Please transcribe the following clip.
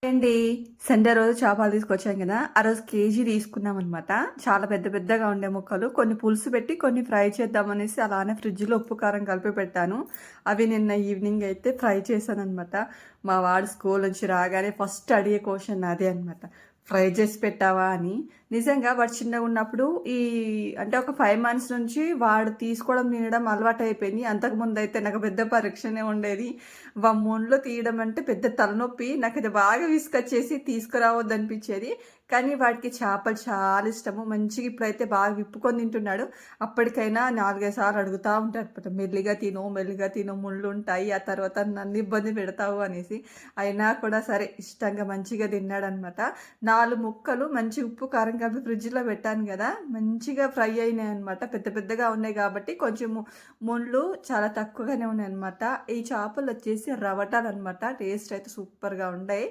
అండి. సండే రోజు చేపలు తీసుకొచ్చాం కదా! ఆ రోజు కేజీ తీసుకున్నామనమాట. చాలా పెద్ద పెద్దగా ఉండే ముక్కలు. కొన్ని పులుసు పెట్టి, కొన్ని ఫ్రై చేద్దామనేసి అలానే ఫ్రిడ్జ్‌లో ఉప్పు, కారం కలిపి పెట్టాను. అవి నిన్న ఈవినింగ్ అయితే ఫ్రై చేశాననమాట. మా వాడు స్కూల్ నుంచి రాగానే ఫస్ట్ అడిగే క్వెషన్ అదే అనమాట. ఫ్రై చేసి పెట్టావా అని. నిజంగా వాడు చిన్నగున్నప్పుడు అంటే ఒక 5 మంత్స్ నుంచి వాడు తీసుకోవడం, తినడం అలవాటయిపోయింది. అంతకుముందయితే నాకు పెద్ద పరీక్షనే ఉండేది. ముళ్ళు తీయడం అంటే పెద్ద తలనొప్పి. నాకది బాగా విసుగొచ్చేసి తీసుకురావద్దనిపిచ్చేది. కానీ వాడికి చేపలు చాలా ఇష్టము. మంచిగా ఇప్పుడైతే బాగా విప్పుకొని తింటున్నాడు. అప్పటికైనా 4, 5 సార్లు అడుగుతా ఉంటాడనమాట. మెల్లిగా తిను, మెల్లిగా తిను ముళ్ళుంటాయి. ఆ తర్వాత నన్ను ఇబ్బంది పెడతావు అనేసి. అయినా కూడా సరే ఇష్టంగా మంచిగా తిన్నాడనమాట. 4 ముక్కలు మంచి ఉప్పు, కారం కలిపి ఫ్రిడ్జ్‌లో పెట్టాను గదా! మంచిగా ఫ్రై అయినాయనమాట. పెద్ద పెద్దగా ఉన్నాయి గాబట్టి కొంచెము ముళ్ళు చాలా తక్కువగానే ఉన్నాయన్నమాట. ఈ చేపలొచ్చేసి రవటాలనమాట. టేస్ట్ అయితే సూపర్‌గా ఉండాయి.